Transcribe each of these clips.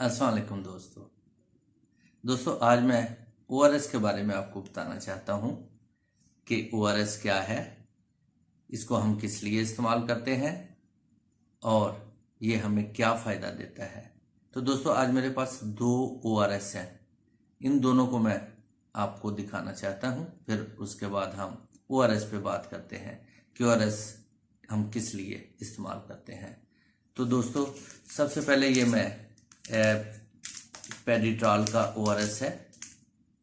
अस्सलाम वालेकुम दोस्तों आज मैं ओआरएस के बारे में आपको बताना चाहता हूं कि ओआरएस क्या है, इसको हम किस लिए इस्तेमाल करते हैं और ये हमें क्या फ़ायदा देता है। तो दोस्तों आज मेरे पास दो ओआरएस हैं, इन दोनों को मैं आपको दिखाना चाहता हूं, फिर उसके बाद हम ओआरएस पे बात करते हैं कि ओआरएस हम किस लिए इस्तेमाल करते हैं। तो दोस्तों सबसे पहले ये मैं पेडिट्रॉल का ओआरएस है।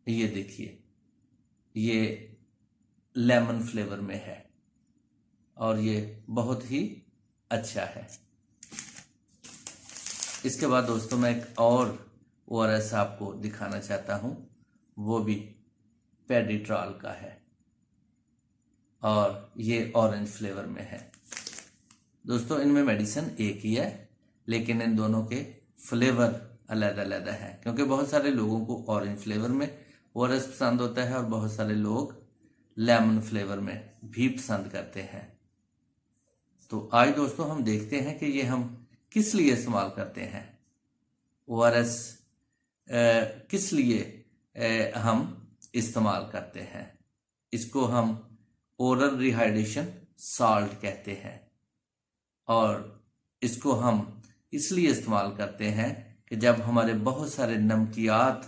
ये देखिए, ये लेमन फ्लेवर में है और ये बहुत ही अच्छा है। इसके बाद दोस्तों मैं एक और ओआरएस आपको दिखाना चाहता हूं, वो भी पेडिट्रॉल का है और ये ऑरेंज फ्लेवर में है। दोस्तों इनमें मेडिसिन एक ही है, लेकिन इन दोनों के फ्लेवर अलग अलग है, क्योंकि बहुत सारे लोगों को ऑरेंज फ्लेवर में ओआरएस पसंद होता है और बहुत सारे लोग लेमन फ्लेवर में भी पसंद करते हैं। तो आज दोस्तों हम देखते हैं कि ये हम किस लिए इस्तेमाल करते हैं। ओआरएस किस लिए हम इस्तेमाल करते हैं। इसको हम ओरल रिहाइड्रेशन साल्ट कहते हैं और इसको हम इसलिए इस्तेमाल करते हैं कि जब हमारे बहुत सारे नमकियात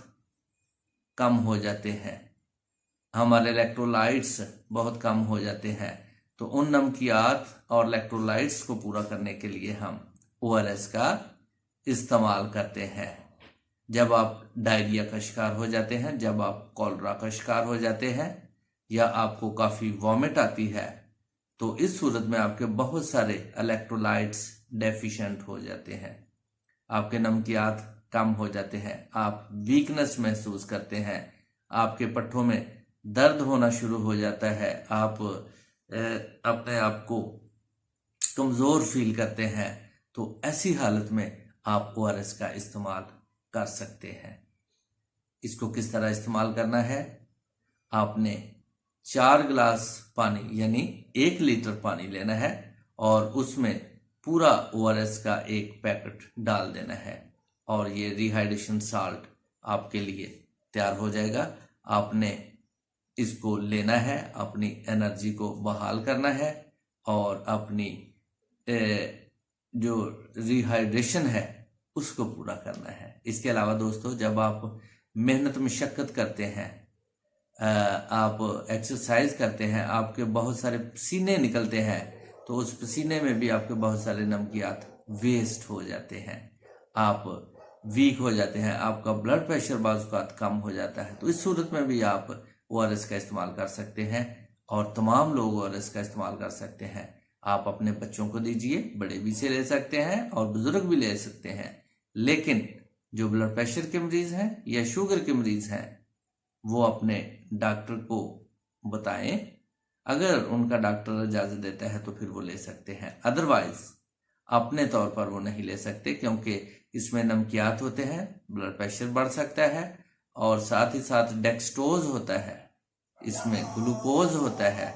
कम हो जाते हैं, हमारे इलेक्ट्रोलाइट्स बहुत कम हो जाते हैं, तो उन नमकियात और इलेक्ट्रोलाइट्स को पूरा करने के लिए हम ओआरएस का इस्तेमाल करते हैं। जब आप डायरिया का शिकार हो जाते हैं, जब आप कॉलरा का शिकार हो जाते हैं या आपको काफ़ी वॉमिट आती है, तो इस सूरत में आपके बहुत सारे इलेक्ट्रोलाइट्स डेफिशिएंट हो जाते हैं, आपके नमकियात कम हो जाते हैं, आप वीकनेस महसूस करते हैं, आपके पट्ठों में दर्द होना शुरू हो जाता है, आप अपने आप को कमज़ोर फील करते हैं। तो ऐसी हालत में आप ओआरएस का इस्तेमाल कर सकते हैं। इसको किस तरह इस्तेमाल करना है, आपने 4 गिलास पानी यानी 1 लीटर पानी लेना है और उसमें पूरा ओआरएस का एक पैकेट डाल देना है और ये रिहाइड्रेशन साल्ट आपके लिए तैयार हो जाएगा। आपने इसको लेना है, अपनी एनर्जी को बहाल करना है और अपनी जो रिहाइड्रेशन है उसको पूरा करना है। इसके अलावा दोस्तों जब आप मेहनत मशक्क़त करते हैं, आप एक्सरसाइज करते हैं, आपके बहुत सारे पसीने निकलते हैं, तो उस पसीने में भी आपके बहुत सारे नमकियात वेस्ट हो जाते हैं, आप वीक हो जाते हैं, आपका ब्लड प्रेशर बाज़ कम हो जाता है। तो इस सूरत में भी आप ओआरएस का इस्तेमाल कर सकते हैं और तमाम लोग ओआरएस का इस्तेमाल कर सकते हैं। आप अपने बच्चों को दीजिए, बड़े भी से ले सकते हैं और बुजुर्ग भी ले सकते हैं, लेकिन जो ब्लड प्रेशर के मरीज़ हैं या शुगर के मरीज़ हैं वो अपने डॉक्टर को बताएं। अगर उनका डॉक्टर इजाज़त देता है तो फिर वो ले सकते हैं, अदरवाइज अपने तौर पर वो नहीं ले सकते, क्योंकि इसमें नमकियात होते हैं, ब्लड प्रेशर बढ़ सकता है और साथ ही साथ डेक्सट्रोज होता है, इसमें ग्लूकोज होता है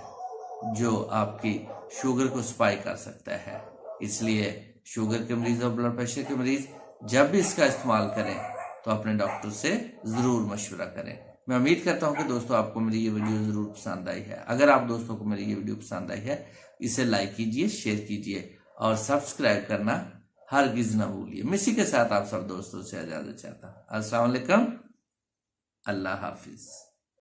जो आपकी शुगर को स्पाइक कर सकता है। इसलिए शुगर के मरीज और ब्लड प्रेशर के मरीज जब भी इसका इस्तेमाल करें तो अपने डॉक्टर से ज़रूर मशवरा करें। मैं उम्मीद करता हूं कि दोस्तों आपको मेरी ये वीडियो ज़रूर पसंद आई है। अगर आप दोस्तों को मेरी ये वीडियो पसंद आई है, इसे लाइक कीजिए, शेयर कीजिए और सब्सक्राइब करना हरगिज़ ना भूलिए। मैं इसी के साथ आप सब दोस्तों से इजाज़त चाहता हूँ। अस्सलाम वालेकुम, अल्लाह हाफिज़।